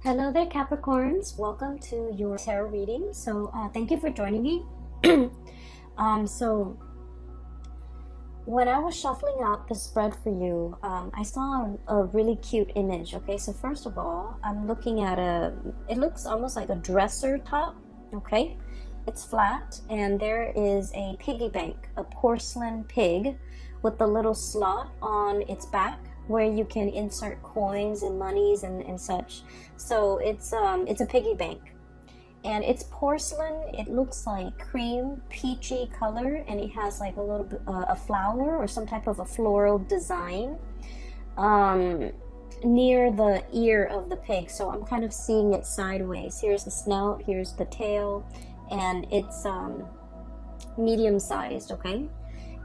Hello there, Capricorns. Welcome to your tarot reading. Thank you for joining me. So when I was shuffling out the spread for you, I saw a really cute image. Okay, so first of all, I'm looking at it looks almost like a dresser top. Okay, it's flat, and there is a piggy bank, a porcelain pig with a little slot on its back where you can insert coins and monies and such. So it's a piggy bank, and it's porcelain. It looks like cream peachy color, and it has like a little bit a flower or some type of a floral design near the ear of the pig. So I'm kind of seeing it sideways. Here's the snout, here's the tail, and it's medium sized. Okay,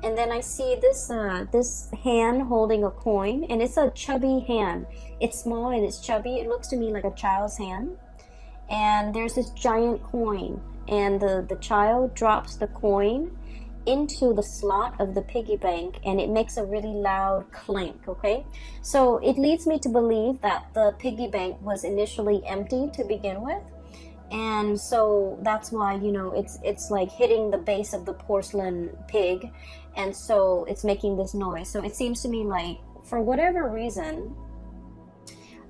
and then I see this hand holding a coin, and it's a chubby hand. It's small and it's chubby. It looks to me like a child's hand. And there's this giant coin, and the child drops the coin into the slot of the piggy bank, and it makes a really loud clank. Okay, so it leads me to believe that the piggy bank was initially empty to begin with, and so that's why, you know, it's like hitting the base of the porcelain pig, and so it's making this noise. So it seems to me like, for whatever reason,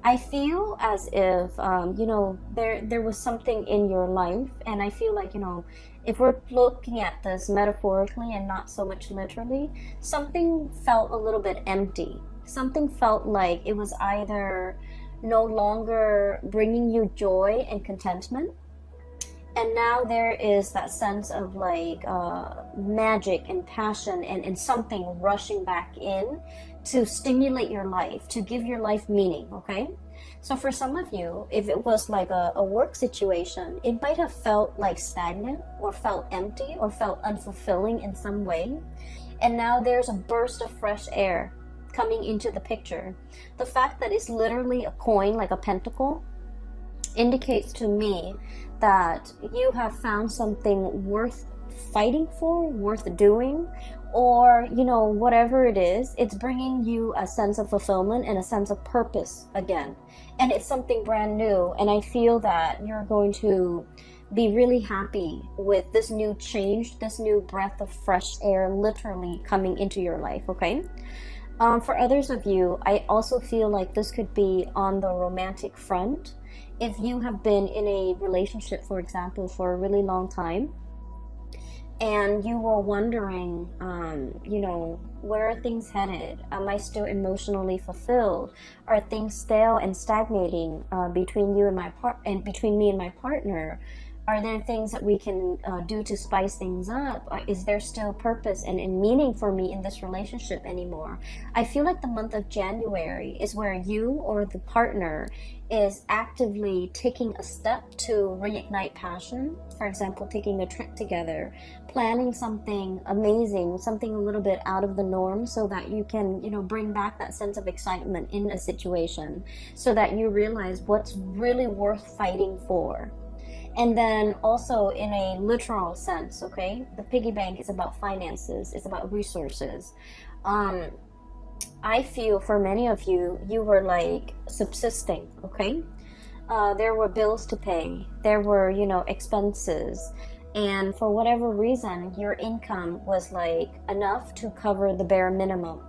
I feel as if you know, there was something in your life, and I feel like, you know, if we're looking at this metaphorically and not so much literally, something felt a little bit empty. Something felt like it was either no longer bringing you joy and contentment, and now there is that sense of like magic and passion and something rushing back in to stimulate your life, to give your life meaning. Okay, so for some of you, if it was like a work situation, it might have felt like stagnant or felt empty or felt unfulfilling in some way, and now there's a burst of fresh air coming into the picture. The fact that it's literally a coin, like a pentacle, indicates to me that you have found something worth fighting for, worth doing, or, you know, whatever it is, it's bringing you a sense of fulfillment and a sense of purpose again. And it's something brand new, and I feel that you're going to be really happy with this new change, this new breath of fresh air literally coming into your life. Okay, for others of you, I also feel like this could be on the romantic front. If you have been in a relationship, for example, for a really long time, and you were wondering, you know, where are things headed? Am I still emotionally fulfilled? Are things stale and stagnating between you and between me and my partner? Are there things that we can do to spice things up? Is there still purpose and meaning for me in this relationship anymore? I feel like the month of January is where you or the partner is actively taking a step to reignite passion. For example, taking a trip together, planning something amazing, something a little bit out of the norm, so that you can, you know, bring back that sense of excitement in a situation, so that you realize what's really worth fighting for. And then also in a literal sense, okay, the piggy bank is about finances, it's about resources. I feel for many of you, you were like subsisting. Okay, there were bills to pay, there were, you know, expenses, and for whatever reason, your income was like enough to cover the bare minimum.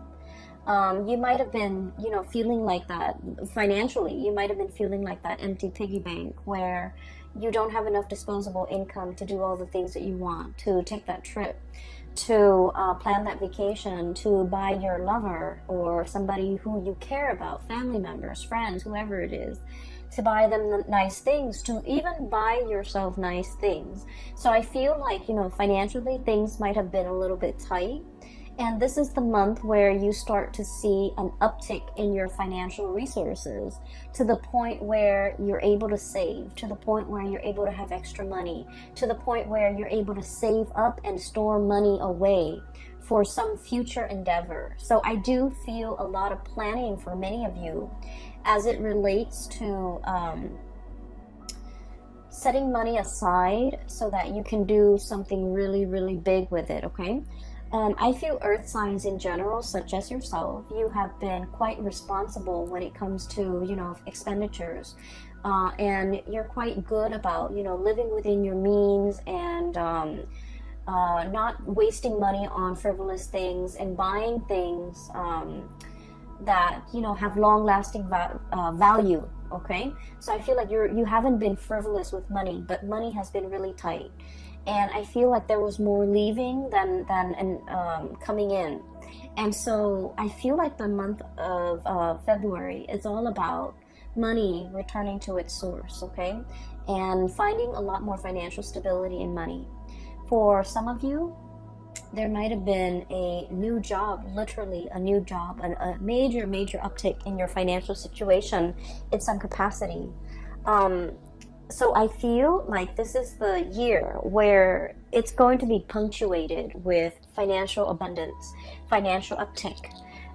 You might have been, you know, feeling like that financially. You might have been feeling like that empty piggy bank where you don't have enough disposable income to do all the things that you want, to take that trip, to plan that vacation, to buy your lover or somebody who you care about, family members, friends, whoever it is, to buy them nice things, to even buy yourself nice things. So I feel like, you know, financially things might have been a little bit tight. And this is the month where you start to see an uptick in your financial resources, to the point where you're able to save, to the point where you're able to have extra money, to the point where you're able to save up and store money away for some future endeavor. So I do feel a lot of planning for many of you as it relates to setting money aside so that you can do something really, really big with it. Okay. I feel earth signs in general, such as yourself, you have been quite responsible when it comes to, expenditures. And you're quite good about, living within your means and not wasting money on frivolous things and buying things that, have long-lasting value, okay? So I feel like you haven't been frivolous with money, but money has been really tight. And I feel like there was more leaving than coming in. And so I feel like the month of February is all about money returning to its source, okay? And finding a lot more financial stability in money. For some of you, there might have been a new job, literally a new job, a major uptick in your financial situation in some capacity. So I feel like this is the year where it's going to be punctuated with financial abundance, financial uptick,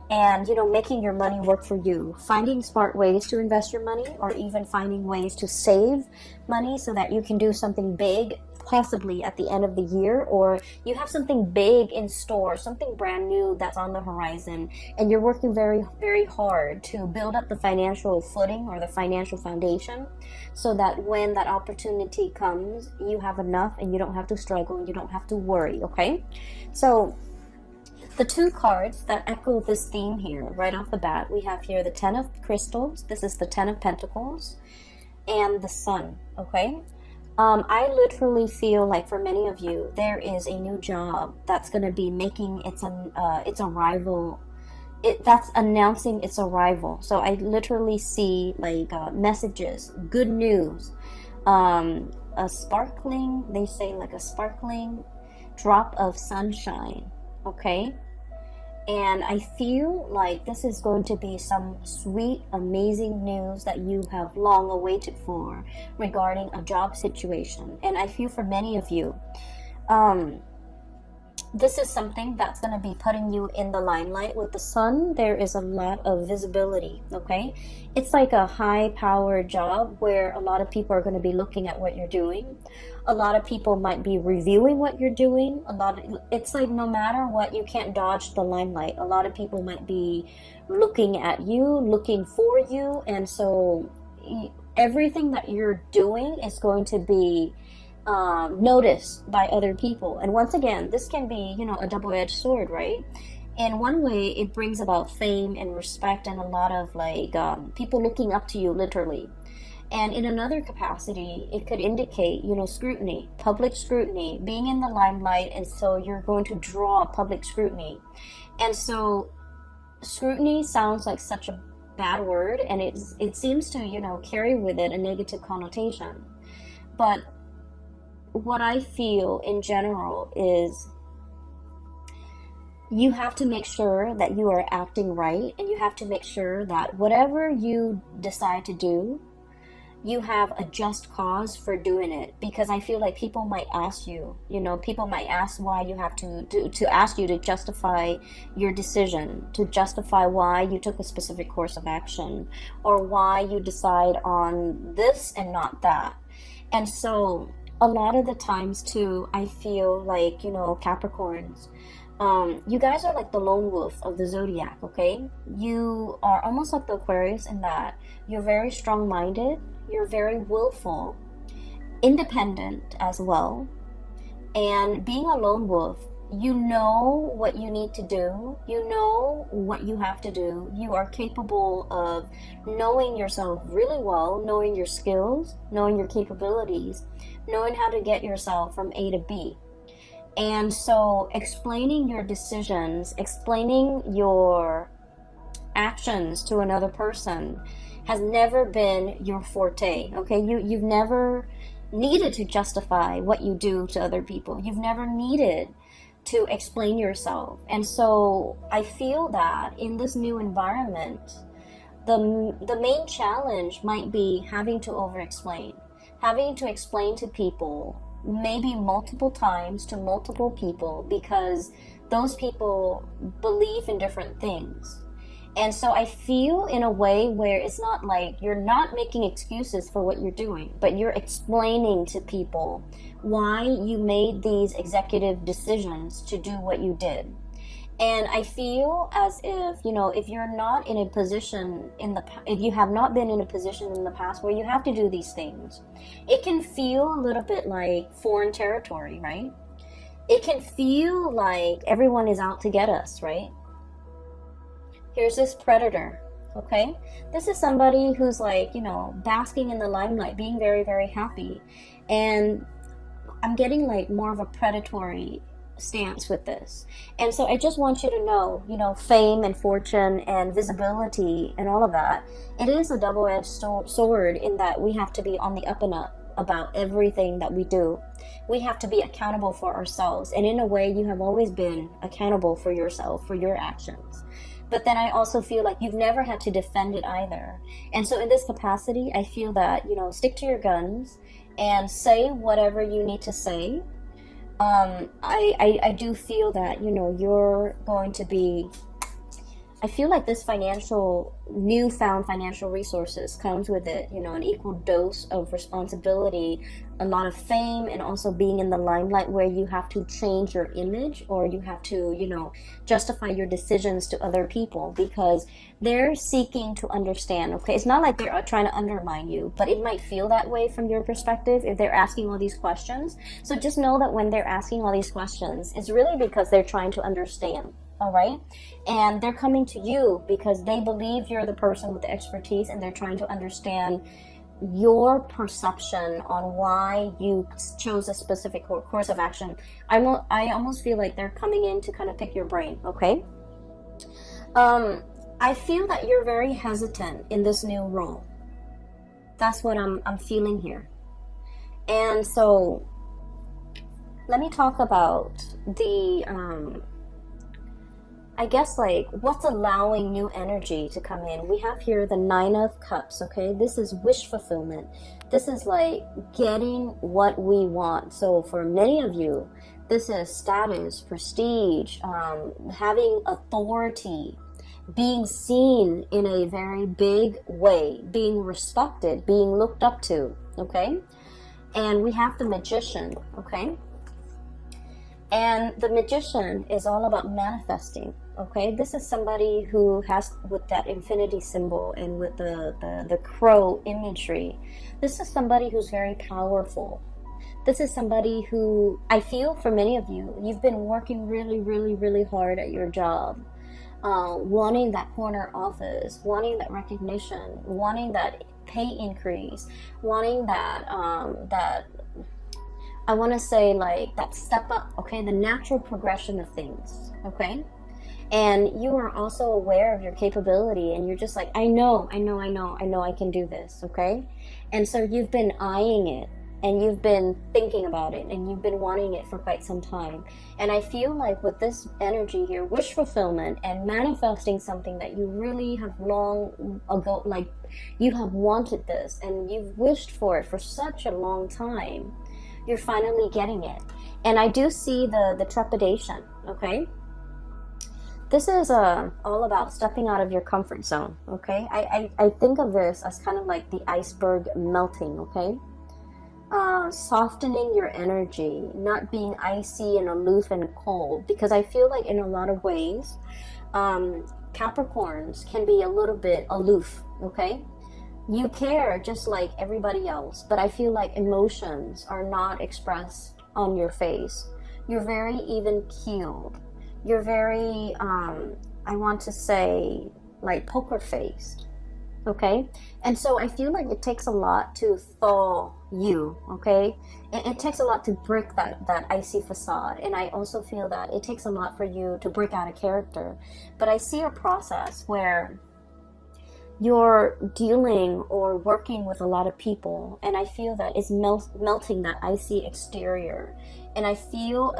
and making your money work for you, finding smart ways to invest your money, or even finding ways to save money so that you can do something big, possibly at the end of the year, or you have something big in store, something brand new that's on the horizon, and you're working very, very hard to build up the financial footing or the financial foundation so that when that opportunity comes, you have enough and you don't have to struggle and you don't have to worry, okay? So the two cards that echo this theme here right off the bat, we have here the Ten of Crystals, this is the Ten of Pentacles, and the Sun, okay? I literally feel like for many of you, there is a new job that's going to be making its arrival. That's announcing its arrival. So I literally see like messages, good news, they say like a sparkling drop of sunshine, okay? And I feel like this is going to be some sweet, amazing news that you have long awaited for regarding a job situation. And I feel for many of you, this is something that's going to be putting you in the limelight. With the sun, there is a lot of visibility, okay? It's like a high-powered job where a lot of people are going to be looking at what you're doing. A lot of people might be reviewing what you're doing. It's like no matter what, you can't dodge the limelight. A lot of people might be looking at you, looking for you, and so everything that you're doing is going to be noticed by other people. And once again, this can be, a double-edged sword, right? In one way, it brings about fame and respect and a lot of like people looking up to you, literally. And in another capacity, it could indicate, scrutiny, public scrutiny, being in the limelight, and so you're going to draw public scrutiny. And so scrutiny sounds like such a bad word, and it seems to, carry with it a negative connotation. But what I feel in general is you have to make sure that you are acting right, and you have to make sure that whatever you decide to do, you have a just cause for doing it. Because I feel like people might ask you, people might ask why you have to ask you to justify your decision, to justify why you took a specific course of action, or why you decide on this and not that. And so a lot of the times too, I feel like, Capricorns, you guys are like the lone wolf of the zodiac, okay? You are almost like the Aquarius in that you're very strong-minded, you're very willful, independent as well, and being a lone wolf, you know what you need to do, you know what you have to do, you are capable of knowing yourself really well, knowing your skills, knowing your capabilities, knowing how to get yourself from A to B. And so explaining your decisions, explaining your actions to another person has never been your forte, okay? You've never needed to justify what you do to other people. You've never needed to explain yourself. And so I feel that in this new environment, the main challenge might be having to over-explain, having to explain to people maybe multiple times to multiple people, because those people believe in different things. And so I feel in a way where it's not like you're not making excuses for what you're doing, but you're explaining to people why you made these executive decisions to do what you did. And I feel as if, you know, if you're not in a position if you have not been in a position in the past where you have to do these things, it can feel a little bit like foreign territory, right? It can feel like everyone is out to get us, right? Here's this predator, okay? This is somebody who's like, you know, basking in the limelight, being very, very happy. And I'm getting like more of a predatory stance with this. And so I just want you to know, you know, fame and fortune and visibility and all of that, it is a double-edged sword in that we have to be on the up and up about everything that we do. We have to be accountable for ourselves. And in a way, you have always been accountable for yourself, for your actions. But then I also feel like you've never had to defend it either. And so in this capacity, I feel that, you know, stick to your guns and say whatever you need to say. I do feel that, you know, you're going to be, I feel like this newfound financial resources comes with it, you know, an equal dose of responsibility, a lot of fame, and also being in the limelight where you have to change your image, or you have to, you know, justify your decisions to other people because they're seeking to understand, okay? It's not like they're trying to undermine you, but it might feel that way from your perspective if they're asking all these questions. So just know that when they're asking all these questions, it's really because they're trying to understand. All right, and they're coming to you because they believe you're the person with the expertise, and they're trying to understand your perception on why you chose a specific course of action. I almost feel like they're coming in to kind of pick your brain. Okay, I feel that you're very hesitant in this new role. That's what I'm feeling here, and so let me talk about the I guess like what's allowing new energy to come in. We have here the 9 of Cups, okay? This is wish fulfillment. This is like getting what we want. So for many of you, this is status, prestige, having authority, being seen in a very big way, being respected, being looked up to, okay? And we have the Magician, okay? And the Magician is all about manifesting. Okay, this is somebody who has, with that infinity symbol and with the crow imagery, this is somebody who's very powerful. This is somebody who, I feel for many of you, you've been working really, really, really hard at your job, wanting that corner office, wanting that recognition, wanting that pay increase, wanting that, I want to say like that step up, okay, the natural progression of things, okay? And you are also aware of your capability, and you're just like, I know I can do this, okay? And so you've been eyeing it, and you've been thinking about it, and you've been wanting it for quite some time. And I feel like with this energy here, wish fulfillment and manifesting something that you really have long ago, like you have wanted this, and you've wished for it for such a long time, you're finally getting it. And I do see the trepidation, okay? This is all about stepping out of your comfort zone, okay? I think of this as kind of like the iceberg melting, okay? Softening your energy, not being icy and aloof and cold, because I feel like in a lot of ways, Capricorns can be a little bit aloof, okay? You care just like everybody else, but I feel like emotions are not expressed on your face. You're very even-keeled. You're very, I want to say, like poker-faced, okay? And so I feel like it takes a lot to thaw you, okay? It takes a lot to break that icy facade. And I also feel that it takes a lot for you to break out a character. But I see a process where you're dealing or working with a lot of people, and I feel that it's melting that icy exterior. And I feel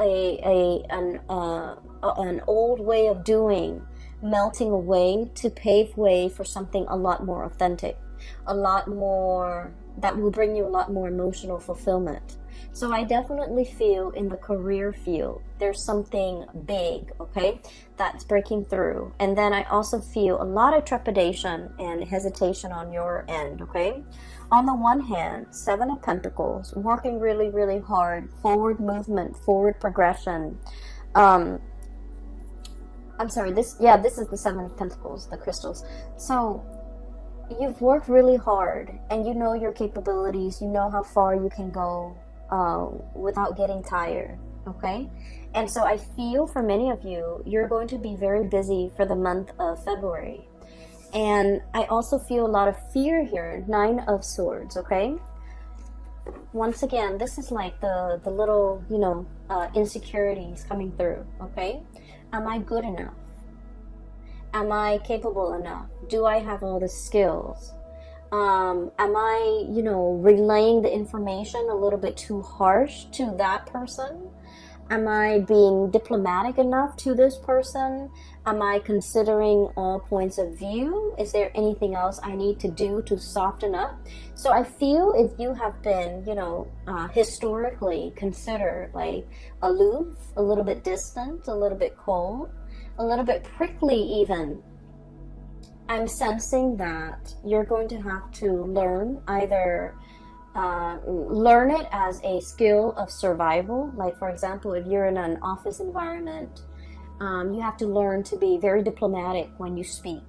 an old way of doing melting away to pave way for something a lot more authentic. a lot more, that will bring you a lot more emotional fulfillment. So I definitely feel in the career field, there's something big, okay, that's breaking through. And then I also feel a lot of trepidation and hesitation on your end, okay? On the one hand, Seven of Pentacles, working really, really hard, forward movement, forward progression. I'm sorry, this is the Seven of Pentacles, the crystals. So you've worked really hard and you know your capabilities, you know how far you can go without getting tired, okay? And so I feel for many of you, you're going to be very busy for the month of February. And I also feel a lot of fear here, Nine of Swords, okay? Once again, this is like the little, insecurities coming through, okay? Am I good enough? Am I capable enough? Do I have all the skills? Am I, relaying the information a little bit too harsh to that person? Am I being diplomatic enough to this person? Am I considering all points of view? Is there anything else I need to do to soften up? So I feel if you have been, historically considered like aloof, a little bit distant, a little bit cold, a little bit prickly even, I'm sensing that you're going to have to learn either learn it as a skill of survival. Like, for example, if you're in an office environment, you have to learn to be very diplomatic when you speak.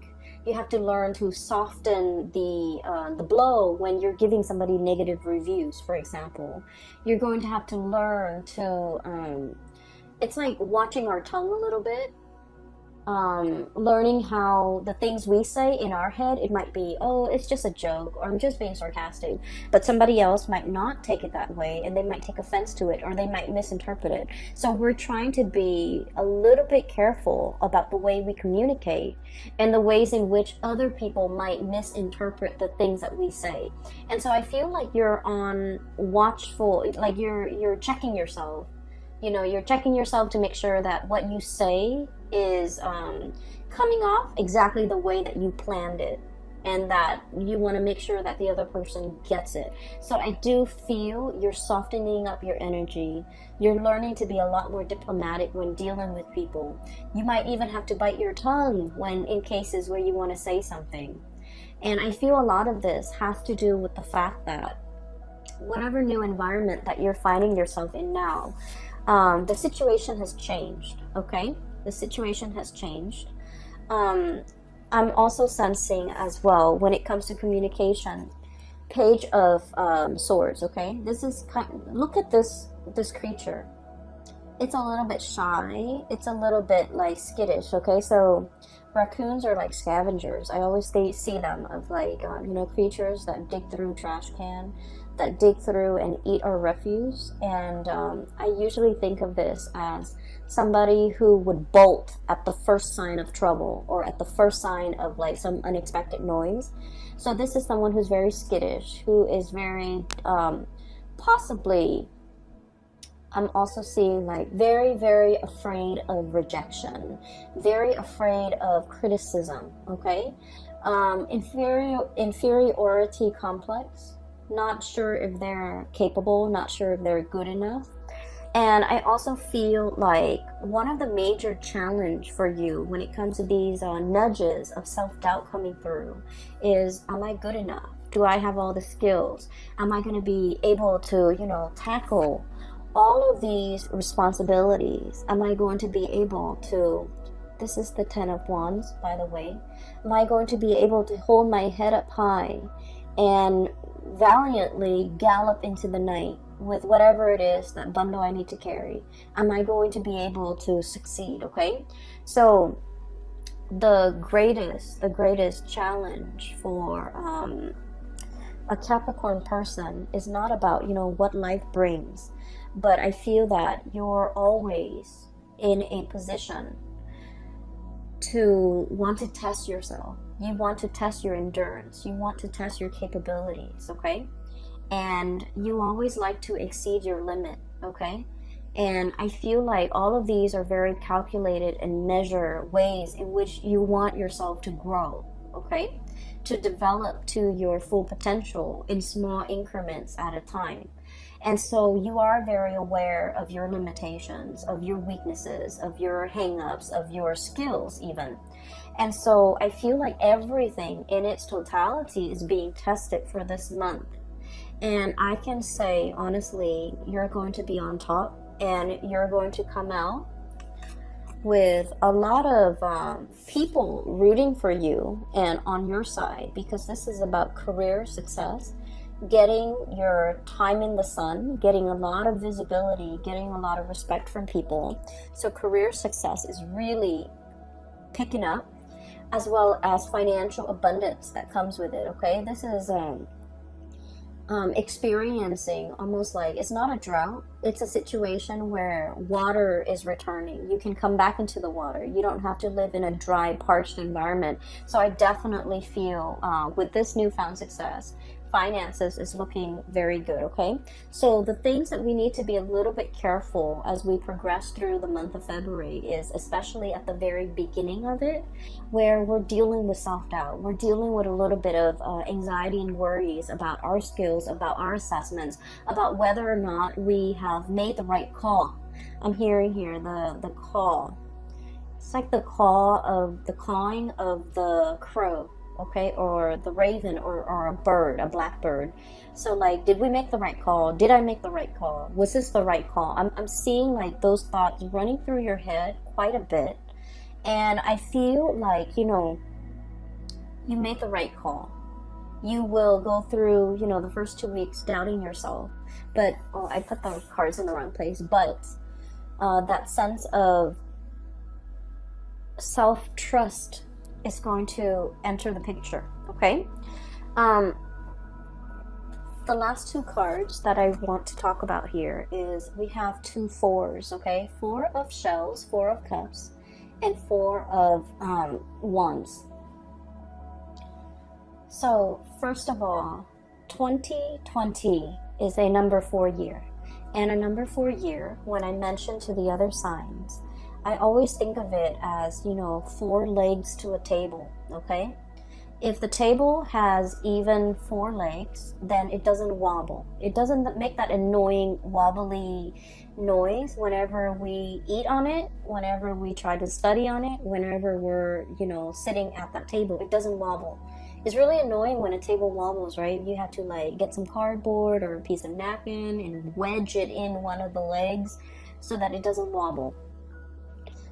You have to learn to soften the blow when you're giving somebody negative reviews, for example. You're going to have to learn to, it's like watching our tongue a little bit. Learning how the things we say in our head, it might be, oh, it's just a joke, or I'm just being sarcastic, but somebody else might not take it that way, and they might take offense to it, or they might misinterpret it. So we're trying to be a little bit careful about the way we communicate and the ways in which other people might misinterpret the things that we say. And so I feel like you're on watchful, like you're checking yourself. You're checking yourself to make sure that what you say is coming off exactly the way that you planned it, and that you want to make sure that the other person gets it. So I do feel you're softening up your energy. You're learning to be a lot more diplomatic when dealing with people. You might even have to bite your tongue when in cases where you want to say something. And I feel a lot of this has to do with the fact that whatever new environment that you're finding yourself in now, the situation has changed, okay? The situation has changed. I'm also sensing as well, when it comes to communication, Page of Swords, okay? This is look at this creature. It's a little bit shy. It's a little bit like skittish, okay? So raccoons are like scavengers. I always see them of like, creatures that dig through trash can, that dig through and eat our refuse. And I usually think of this as somebody who would bolt at the first sign of trouble, or at the first sign of like some unexpected noise. So this is someone who's very skittish, who is very possibly, I'm also seeing like very, very afraid of rejection, very afraid of criticism, okay? Inferiority complex, not sure if they're capable, not sure if they're good enough. And I also feel like one of the major challenge for you when it comes to these nudges of self-doubt coming through is, am I good enough? Do I have all the skills? Am I going to be able to, tackle all of these responsibilities? Am I going to be able to, this is the Ten of Wands, by the way. Am I going to be able to hold my head up high and valiantly gallop into the night with whatever it is, that bundle I need to carry? Am I going to be able to succeed, okay? So the greatest challenge for a Capricorn person is not about, what life brings, but I feel that you're always in a position to want to test yourself. You want to test your endurance. You want to test your capabilities, okay? And you always like to exceed your limit, okay? And I feel like all of these are very calculated and measure ways in which you want yourself to grow, okay? To develop to your full potential in small increments at a time. And so you are very aware of your limitations, of your weaknesses, of your hang-ups, of your skills even. And so I feel like everything in its totality is being tested for this month. And I can say, honestly, you're going to be on top, and you're going to come out with a lot of people rooting for you and on your side, because this is about career success, getting your time in the sun, getting a lot of visibility, getting a lot of respect from people. So career success is really picking up, as well as financial abundance that comes with it, okay? This is experiencing almost like, it's not a drought, it's a situation where water is returning. You can come back into the water. You don't have to live in a dry, parched environment. So I definitely feel with this newfound success, finances is looking very good, okay? So the things that we need to be a little bit careful as we progress through the month of February is, especially at the very beginning of it, where we're dealing with self-doubt. We're dealing with a little bit of anxiety and worries about our skills, about our assessments, about whether or not we have made the right call. I'm hearing here the call. It's like the cawing of the crow, okay, or the raven, or a bird, a blackbird. So like, did we make the right call? Did I make the right call? Was this the right call? I'm seeing like those thoughts running through your head quite a bit. And I feel like, you know, you made the right call. You will go through, you know, the first 2 weeks doubting yourself. But, oh, I put the cards in the wrong place. But that sense of self-trust is going to enter the picture, okay? The last two cards that I want to talk about here is, we have 2 fours, okay? 4 of shells, 4 of cups, and 4 of wands. So first of all, 2020 is a number 4 year. And a number 4 year, when I mention to the other signs, I always think of it as, you know, 4 legs to a table, okay? If the table has even 4 legs, then it doesn't wobble. It doesn't make that annoying wobbly noise whenever we eat on it, whenever we try to study on it, whenever we're, you know, sitting at that table. It doesn't wobble. It's really annoying when a table wobbles, right? You have to like get some cardboard or a piece of napkin and wedge it in one of the legs so that it doesn't wobble.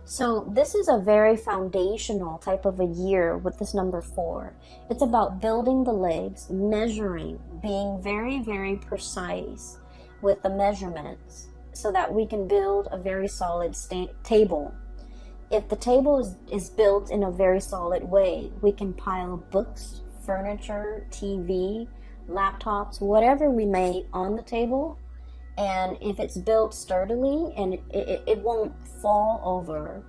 So this is a very foundational type of a year with this number 4. It's about building the legs, measuring, being very, very precise with the measurements so that we can build a very solid table. If the table is built in a very solid way, we can pile books, furniture, TV, laptops, whatever we may on the table. And if it's built sturdily, and it won't fall over,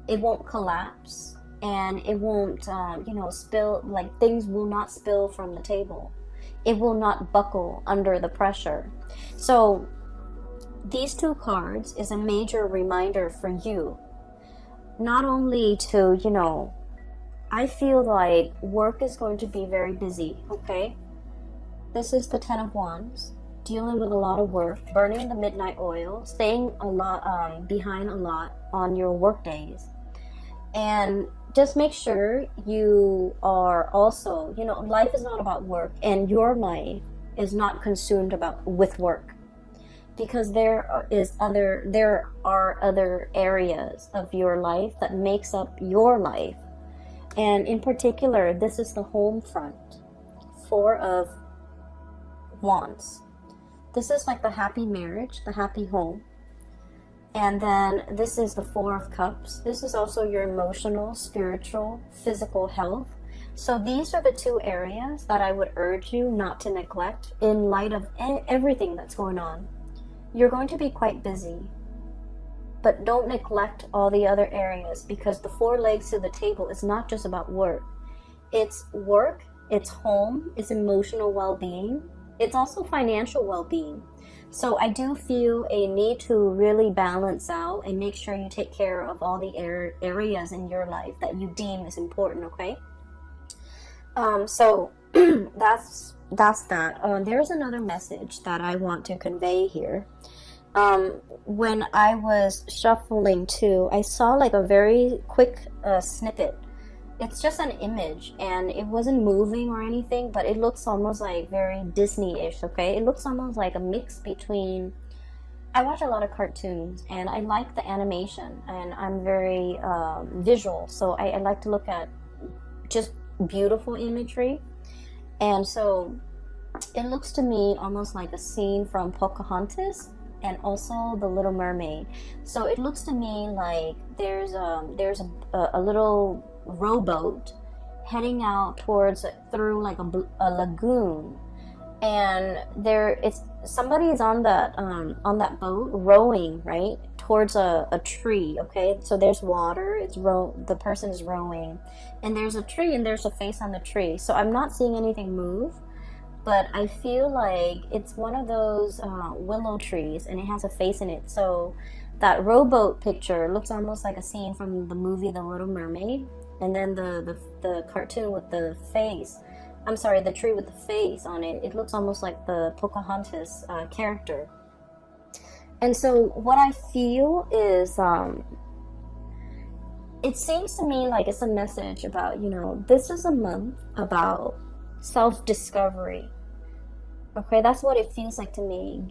it won't collapse, and it won't, you know, spill, like things will not spill from the table. It will not buckle under the pressure. So these 2 cards is a major reminder for you, not only to, you know, I feel like work is going to be very busy, okay? This is the 10 of Wands. Dealing with a lot of work, burning the midnight oil, staying a lot behind a lot on your work days. And just make sure you are also, you know, life is not about work, and your life is not consumed with work, because there are other areas of your life that makes up your life. And in particular, this is the home front, 4 of Wands. This is like the happy marriage, the happy home. And then this is the 4 of Cups. This is also your emotional, spiritual, physical health. So these are the 2 areas that I would urge you not to neglect in light of everything that's going on. You're going to be quite busy, but don't neglect all the other areas, because the 4 legs to the table is not just about work. It's work, it's home, it's emotional well-being. It's also financial well-being. So I do feel a need to really balance out and make sure you take care of all the areas in your life that you deem is important, okay? So that's that. There's another message that I want to convey here. When I was shuffling too, I saw like a very quick snippet. It's just an image, and it wasn't moving or anything, but it looks almost like very Disney-ish, okay? It looks almost like a mix between... I watch a lot of cartoons, and I like the animation, and I'm very visual, so I like to look at just beautiful imagery. And so it looks to me almost like a scene from Pocahontas and also The Little Mermaid. So it looks to me like there's a little rowboat heading out towards through like a lagoon, and somebody's on that boat rowing right towards a tree. Okay, so there's water, the person is rowing, and there's a tree and there's a face on the tree. So I'm not seeing anything move, but I feel like it's one of those willow trees, and it has a face in it. So that rowboat picture looks almost like a scene from the movie The Little Mermaid, and then the cartoon with the face. I'm sorry, the tree with the face on it. It looks almost like the Pocahontas character. And so what I feel is, it seems to me like it's a message about, this is a month about self-discovery. Okay, that's what it feels like to me.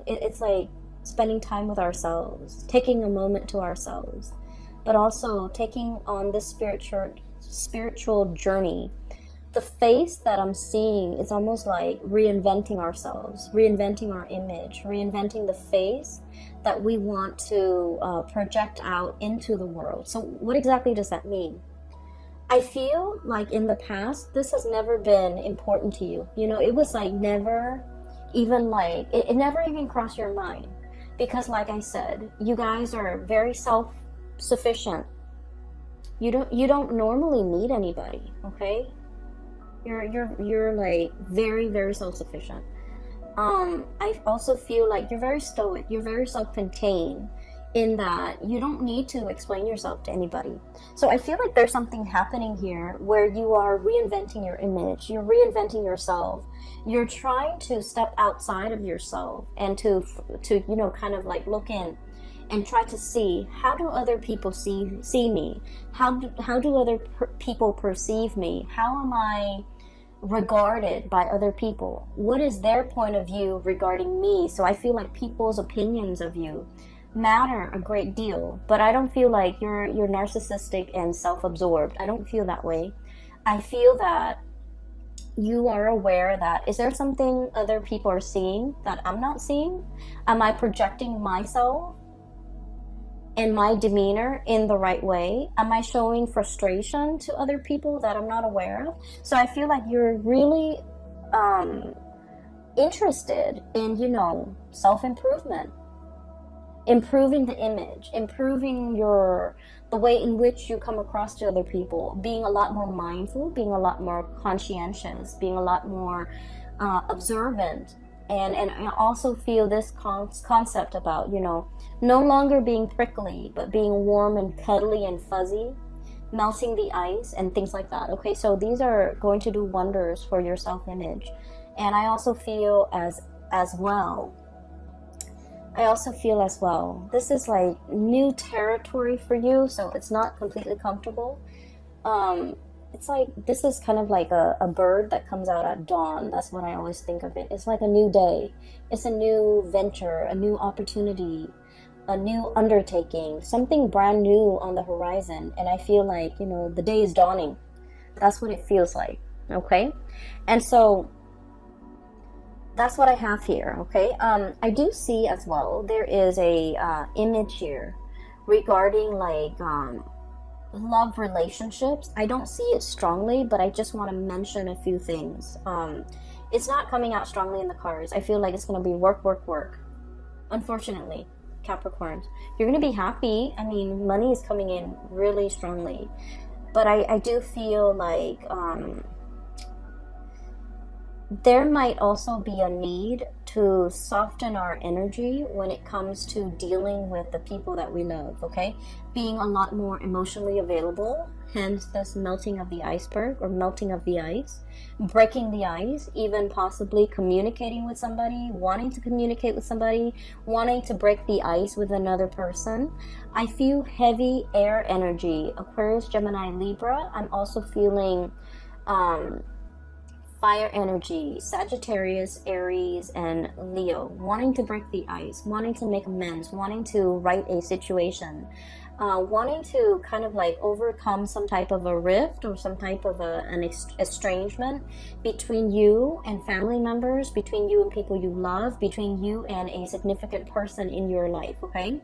It's like spending time with ourselves, taking a moment to ourselves, but also taking on this spiritual journey. The face that I'm seeing is almost like reinventing ourselves, reinventing our image, reinventing the face that we want to project out into the world. So what exactly does that mean? I feel like in the past, this has never been important to you. It was like never even like, it never even crossed your mind. Because like I said, you guys are very self-sufficient. You don't normally need anybody, okay? You're like very, very self-sufficient. I also feel like you're very stoic. You're very self-contained in that you don't need to explain yourself to anybody. So I feel like there's something happening here where you are reinventing your image. You're reinventing yourself. You're trying to step outside of yourself and to kind of like look in and try to see, how do other people see me? How do other people perceive me? How am I regarded by other people? What is their point of view regarding me? So I feel like people's opinions of you matter a great deal, but I don't feel like you're narcissistic and self-absorbed. I don't feel that way. I feel that you are aware that, is there something other people are seeing that I'm not seeing? Am I projecting myself and my demeanor in the right way? Am I showing frustration to other people that I'm not aware of? So I feel like you're really interested in, self-improvement, improving the image, improving the way in which you come across to other people, being a lot more mindful, being a lot more conscientious, being a lot more observant. And I also feel this concept about, no longer being prickly, but being warm and cuddly and fuzzy, melting the ice and things like that. Okay, so these are going to do wonders for your self-image. And I also feel as well, this is like new territory for you, so it's not completely comfortable. It's like, this is kind of like a bird that comes out at dawn. That's what I always think of it. It's like a new day. It's a new venture, a new opportunity, a new undertaking, something brand new on the horizon. And I feel like, the day is dawning. That's what it feels like, okay? And so that's what I have here, okay? I do see as well, there is a image here regarding like love relationships. I don't see it strongly, but I just want to mention a few things. It's not coming out strongly in the cards. I feel like it's going to be work, work, work. Unfortunately, Capricorns, you're going to be happy. I mean, money is coming in really strongly, but I do feel like there might also be a need to soften our energy when it comes to dealing with the people that we love, okay? Being a lot more emotionally available, hence this melting of the iceberg or melting of the ice, breaking the ice, even possibly communicating with somebody, wanting to communicate with somebody, wanting to break the ice with another person. I feel heavy air energy, Aquarius, Gemini, Libra. I'm also feeling fire energy, Sagittarius, Aries, and Leo, wanting to break the ice, wanting to make amends, wanting to right a situation, wanting to kind of like overcome some type of a rift or some type of an estrangement between you and family members, between you and people you love, between you and a significant person in your life, okay?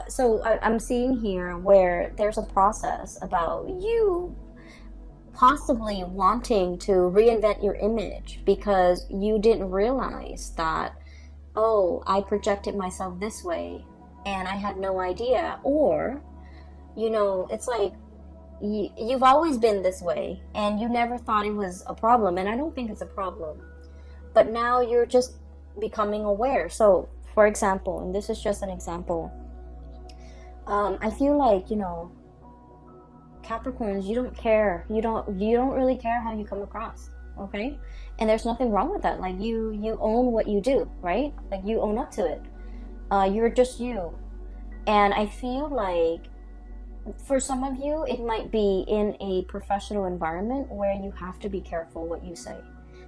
So I'm seeing here where there's a process about you possibly wanting to reinvent your image because you didn't realize that, oh, I projected myself this way and I had no idea. Or, you know, it's like you've always been this way and you never thought it was a problem. And I don't think it's a problem, but now you're just becoming aware. So, for example, and this is just an example, I feel like, you know, Capricorns, you don't care. You don't really care how you come across, okay? And there's nothing wrong with that. Like you own what you do, right? Like you own up to it. You're just you. And I feel like for some of you, it might be in a professional environment where you have to be careful what you say.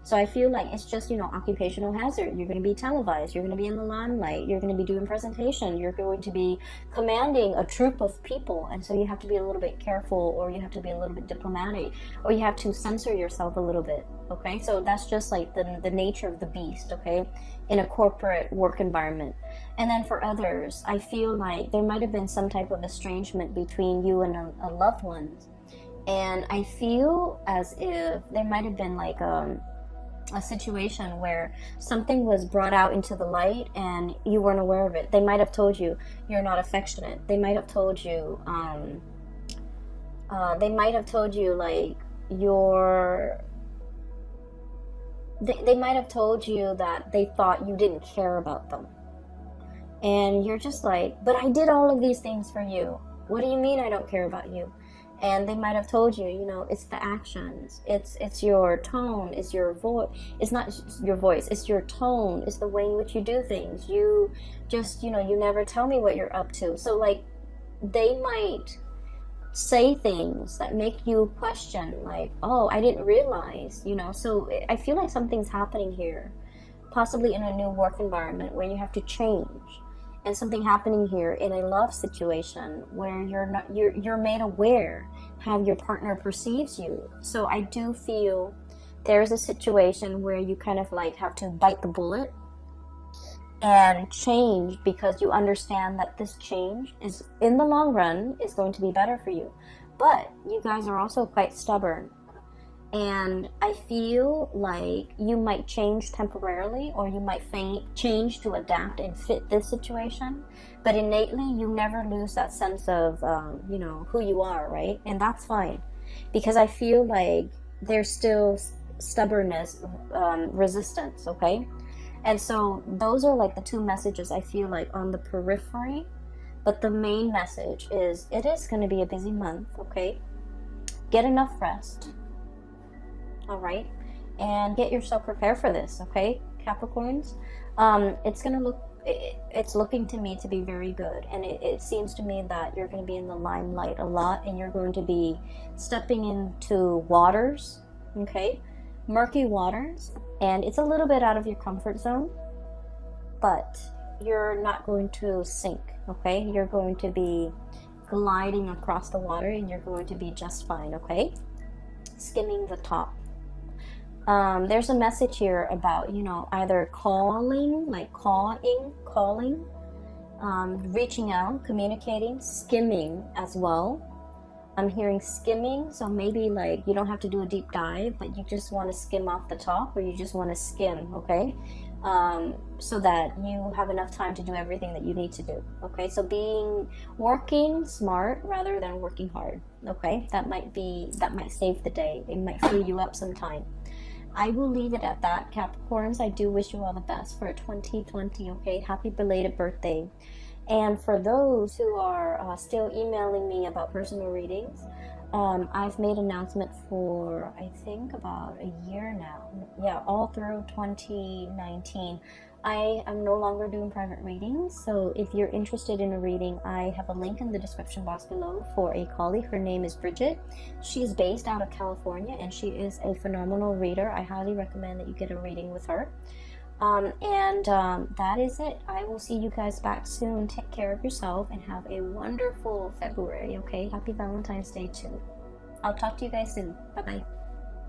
So I feel like it's just, you know, occupational hazard. You're going to be televised. You're going to be in the limelight. You're going to be doing presentation. You're going to be commanding a troop of people. And so you have to be a little bit careful, or you have to be a little bit diplomatic, or you have to censor yourself a little bit. Okay. So that's just like the nature of the beast. Okay. In a corporate work environment. And then for others, I feel like there might have been some type of estrangement between you and a loved one. And I feel as if there might have been like, a situation where something was brought out into the light and you weren't aware of it. They might have told you you're not affectionate. They might have told you like they might have told you that they thought you didn't care about them. And you're just like, but I did all of these things for you. What do you mean I don't care about you? And they might have told you, you know, it's the actions, it's your tone, it's your voice, it's not your voice, it's your tone, it's the way in which you do things. You just, you know, you never tell me what you're up to. So like, they might say things that make you question, like, oh, I didn't realize, you know. So I feel like something's happening here, possibly in a new work environment where you have to change. And something happening here in a love situation where you're made aware how your partner perceives you. So I do feel there's a situation where you kind of like have to bite the bullet and change, because you understand that this change is in the long run is going to be better for you. But you guys are also quite stubborn. And I feel like you might change temporarily, or you might change to adapt and fit this situation. But innately, you never lose that sense of, you know, who you are, right? And that's fine. Because I feel like there's still stubbornness, resistance, okay? And so those are like the two messages I feel like on the periphery. But the main message is, it is going to be a busy month, okay? Get enough rest. All right, and get yourself prepared for this, okay, Capricorns? It's looking to me to be very good, and it seems to me that you're going to be in the limelight a lot, and you're going to be stepping into waters, okay, murky waters, and it's a little bit out of your comfort zone, but you're not going to sink, okay? You're going to be gliding across the water, and you're going to be just fine, okay? Skimming the top. There's a message here about, you know, either calling, like calling, reaching out, communicating, skimming as well. I'm hearing skimming, so maybe like you don't have to do a deep dive, but you just want to skim off the top, or you just want to skim, okay? So that you have enough time to do everything that you need to do, okay? So working smart rather than working hard, okay? That might save the day. It might free you up some time. I will leave it at that, Capricorns. I do wish you all the best for 2020, okay? Happy belated birthday. And for those who are still emailing me about personal readings, I've made announcement for, I think, about a year now. Yeah, all through 2019. I am no longer doing private readings, so if you're interested in a reading, I have a link in the description box below for a colleague. Her name is Bridget. She's based out of California, and she is a phenomenal reader. I highly recommend that you get a reading with her. That is it. I will see you guys back soon. Take care of yourself and have a wonderful February, okay? Happy Valentine's Day too. I'll talk to you guys soon. Bye-bye.